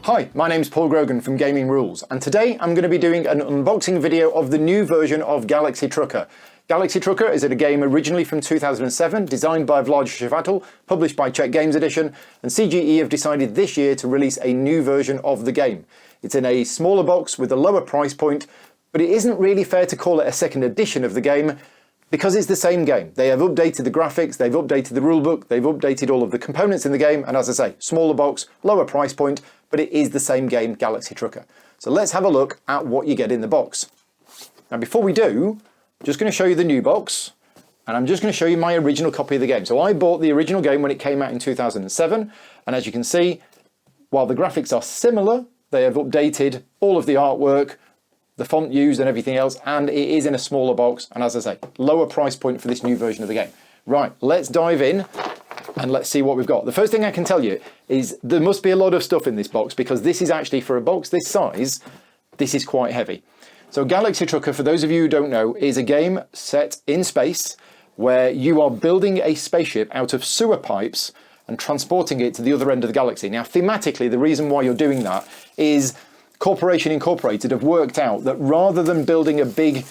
Hi, my name's Paul Grogan from Gaming Rules, and today I'm going to be doing an unboxing video of the new version of Galaxy Trucker. Galaxy Trucker is a game originally from 2007, designed by Vlad Chvátil, published by Czech Games Edition, and CGE have decided this year to release a new version of the game. It's in a smaller box with a lower price point, but it isn't really fair to call it a second edition of the game, because it's the same game. They have updated the graphics, they've updated the rulebook, they've updated all of the components in the game, and as I say, smaller box, lower price point, but it is the same game, Galaxy Trucker. So let's have a look at what you get in the box. Now before we do, I'm just going to show you the new box, and I'm just going to show you my original copy of the game. So I bought the original game when it came out in 2007, and as you can see, while the graphics are similar, they have updated all of the artwork, the font used and everything else, and it is in a smaller box, and as I say, lower price point for this new version of the game. Right, let's dive in and let's see what we've got. The first thing I can tell you is there must be a lot of stuff in this box, because this is actually, for a box this size, this is quite heavy. So Galaxy Trucker, for those of you who don't know, is a game set in space where you are building a spaceship out of sewer pipes and transporting it to the other end of the galaxy. Now thematically, the reason why you're doing that is Corporation Incorporated have worked out that rather than building a big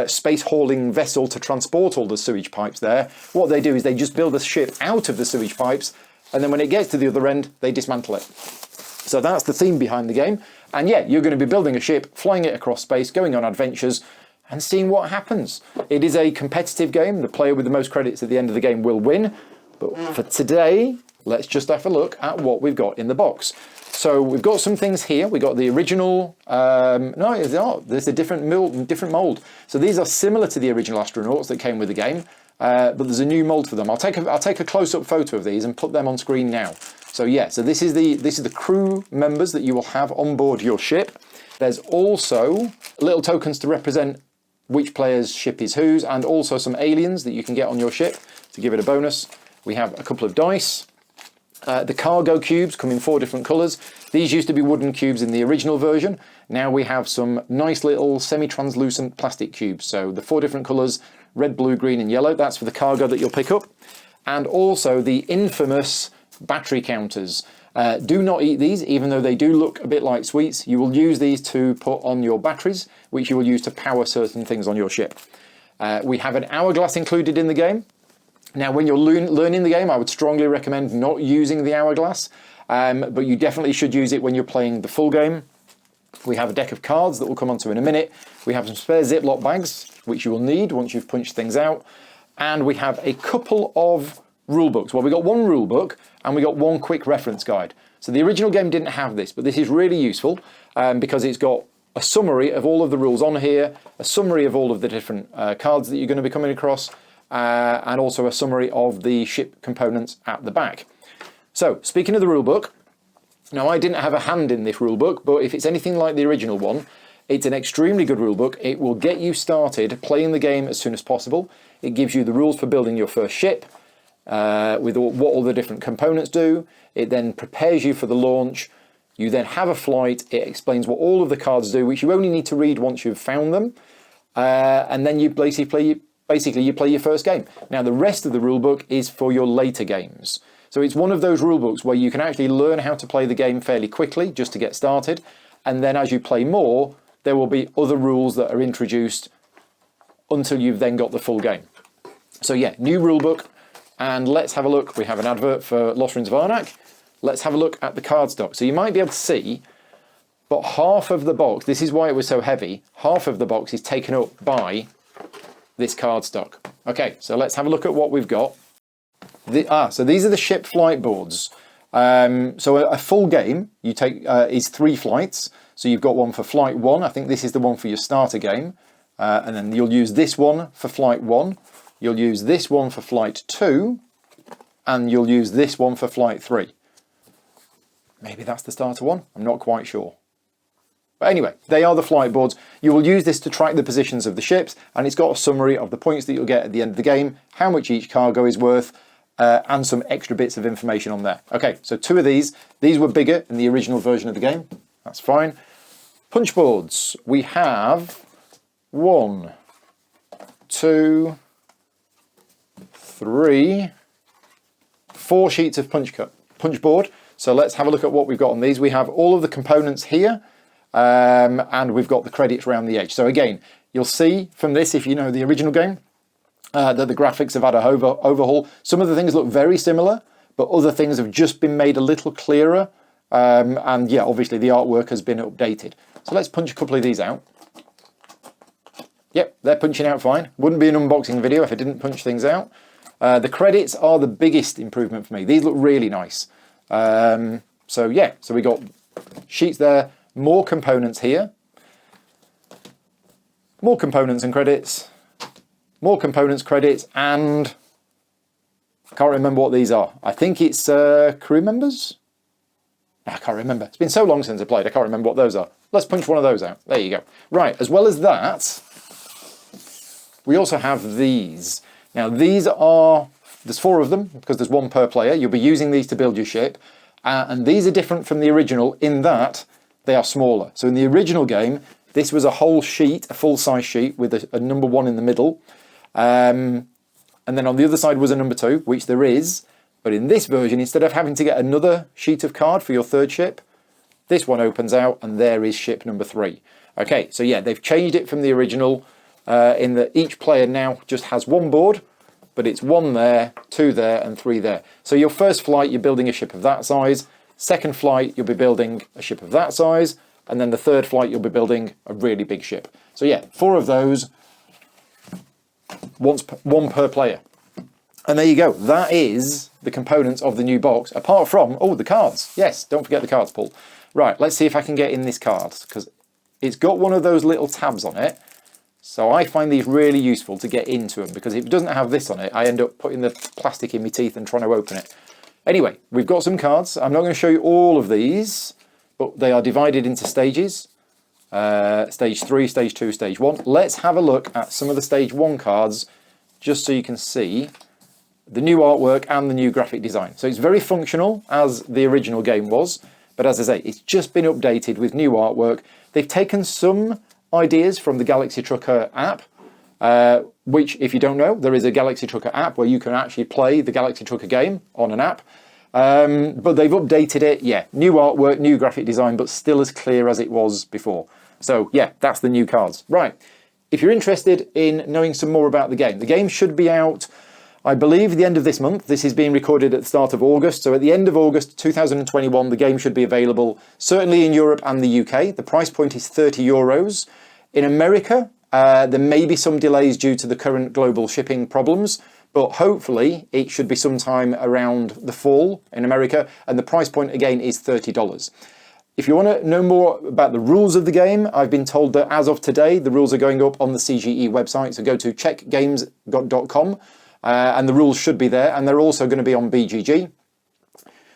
space hauling vessel to transport all the sewage pipes there, what they do is they just build a ship out of the sewage pipes, and then when it gets to the other end, they dismantle it. So that's the theme behind the game. And yeah, you're going to be building a ship, flying it across space, going on adventures, and seeing what happens. It is a competitive game. The player with the most credits at the end of the game will win. But for today, let's just have a look at what we've got in the box. So we've got some things here. We got the original. There's a different mold. So these are similar to the original astronauts that came with the game, but there's a new mold for them. I'll take a close-up photo of these and put them on screen now. So yeah, so this is the crew members that you will have on board your ship. There's also little tokens to represent which player's ship is whose, and also some aliens that you can get on your ship to give it a bonus. We have a couple of dice. The cargo cubes come in 4 different colours. These used to be wooden cubes in the original version. Now we have some nice little semi-translucent plastic cubes. So the 4 different colours, red, blue, green and yellow. That's for the cargo that you'll pick up. And also the infamous battery counters. Do not eat these, even though they do look a bit like sweets. You will use these to put on your batteries, which you will use to power certain things on your ship. We have an hourglass included in the game. Now, when you're learning the game, I would strongly recommend not using the hourglass, but you definitely should use it when you're playing the full game. We have a deck of cards that we'll come on to in a minute. We have some spare Ziploc bags, which you will need once you've punched things out. And we have a couple of rule books. Well, we got one rule book and we got one quick reference guide. So the original game didn't have this, but this is really useful because it's got a summary of all of the rules on here, a summary of all of the different cards that you're going to be coming across, and also a summary of the ship components at the back. So, speaking of the rulebook, now I didn't have a hand in this rulebook, but if it's anything like the original one, it's an extremely good rulebook. It will get you started playing the game as soon as possible. It gives you the rules for building your first ship, with what all the different components do. It then prepares you for the launch. You then have a flight. It explains what all of the cards do, which you only need to read once you've found them, and then you basically you play your first game. Now the rest of the rulebook is for your later games. So it's one of those rulebooks where you can actually learn how to play the game fairly quickly just to get started, and then as you play more, there will be other rules that are introduced until you've then got the full game. So yeah, new rulebook, and let's have a look. We have an advert for Lost Ruins of Arnak. Let's have a look at the cardstock. So you might be able to see, but half of the box, this is why it was so heavy, half of the box is taken up by this cardstock. Okay, so let's have a look at what we've got. So these are the ship flight boards. So a full game you take is 3 flights. So you've got one for flight 1. I think this is the one for your starter game. And then you'll use this one for flight 1. You'll use this one for flight 2. And you'll use this one for flight 3. Maybe that's the starter one. I'm not quite sure. But anyway, they are the flight boards. You will use this to track the positions of the ships, and it's got a summary of the points that you'll get at the end of the game, how much each cargo is worth, and some extra bits of information on there. Okay, so 2 of these. These were bigger in the original version of the game. That's fine. Punch boards. We have 1, 2, 3, 4 sheets of punch board. So let's have a look at what we've got on these. We have all of the components here, and we've got the credits around the edge. So again, you'll see from this, if you know the original game, that the graphics have had a overhaul. Some of the things look very similar, but other things have just been made a little clearer. And yeah, obviously the artwork has been updated. So let's punch a couple of these out. Yep, they're punching out fine. Wouldn't be an unboxing video if I didn't punch things out. The credits are the biggest improvement for me. These look really nice. So yeah, so we got sheets there, more components here. More components and credits. More components, credits, and I can't remember what these are. I think it's crew members? I can't remember. It's been so long since I played, I can't remember what those are. Let's punch one of those out. There you go. Right, as well as that, we also have these. Now these are, there's 4 of them, because there's 1 per player. You'll be using these to build your ship. And these are different from the original in that they are smaller. So in the original game, this was a whole sheet, a full-size sheet with a number 1 in the middle. And then on the other side was a number 2, which there is. But in this version, instead of having to get another sheet of card for your 3rd ship, this one opens out and there is ship number 3. Okay, so yeah, they've changed it from the original in that each player now just has 1 board, but it's 1 there, 2 there, and 3 there. So your first flight, you're building a ship of that size. Second flight, you'll be building a ship of that size. And then the 3rd flight, you'll be building a really big ship. So yeah, 4 of those, 1 per player. And there you go. That is the components of the new box, apart from, oh, the cards. Yes, don't forget the cards, Paul. Right, let's see if I can get in this card, because it's got one of those little tabs on it. So I find these really useful to get into them, because if it doesn't have this on it, I end up putting the plastic in my teeth and trying to open it. Anyway, we've got some cards. I'm not going to show you all of these, but they are divided into stages. Stage 3, Stage 2, Stage 1. Let's have a look at some of the Stage 1 cards, just so you can see the new artwork and the new graphic design. So it's very functional, as the original game was, but as I say, it's just been updated with new artwork. They've taken some ideas from the Galaxy Trucker app, which, if you don't know, there is a Galaxy Trucker app where you can actually play the Galaxy Trucker game on an app. But they've updated it, yeah, new artwork, new graphic design, but still as clear as it was before. So yeah, that's the new cards. Right, if you're interested in knowing some more about the game should be out, I believe, the end of this month. This is being recorded at the start of August. So at the end of August 2021, the game should be available, certainly in Europe and the UK. The price point is €30. In America, there may be some delays due to the current global shipping problems, but hopefully it should be sometime around the fall in America, and the price point again is $30. If you want to know more about the rules of the game, I've been told that as of today, the rules are going up on the CGE website, so go to checkgames.com. And the rules should be there, and they're also going to be on BGG.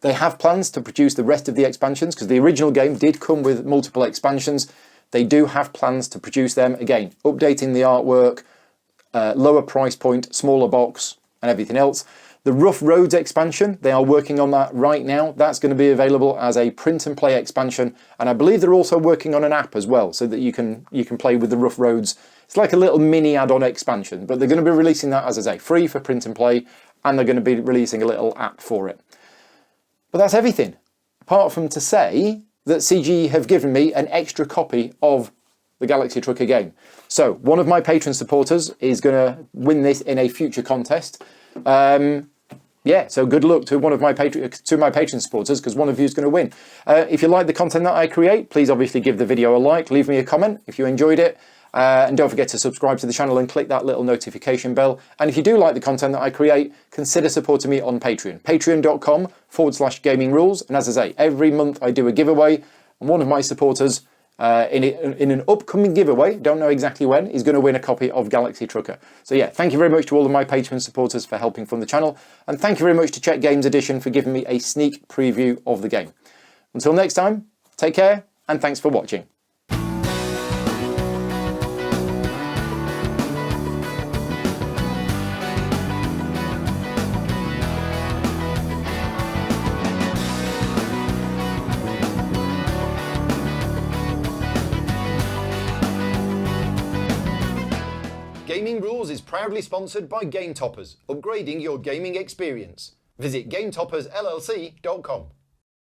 They have plans to produce the rest of the expansions, because the original game did come with multiple expansions. They do have plans to produce them, again, updating the artwork, lower price point, smaller box, and everything else. The Rough Roads expansion, they are working on that right now. That's going to be available as a print and play expansion, and I believe they're also working on an app as well, so that you can play with the Rough Roads. It's like a little mini add-on expansion, but they're going to be releasing that, as I say, free for print and play, and they're going to be releasing a little app for it. But that's everything, apart from to say that CGE have given me an extra copy of the Galaxy Trucker game. So one of my Patreon supporters is going to win this in a future contest. Yeah, so good luck to one of my Patreon supporters, because one of you is going to win. If you like the content that I create, please obviously give the video a like, leave me a comment if you enjoyed it, and don't forget to subscribe to the channel and click that little notification bell. And if you do like the content that I create, consider supporting me on Patreon, patreon.com/gamingrules. And as I say, every month I do a giveaway, and one of my supporters in an upcoming giveaway, don't know exactly when, is going to win a copy of Galaxy Trucker. So yeah, thank you very much to all of my Patreon supporters for helping fund the channel, and thank you very much to Check Games Edition for giving me a sneak preview of the game. Until next time, take care, and thanks for watching. Gaming Rules is proudly sponsored by Game Toppers, upgrading your gaming experience. Visit GameToppersLLC.com.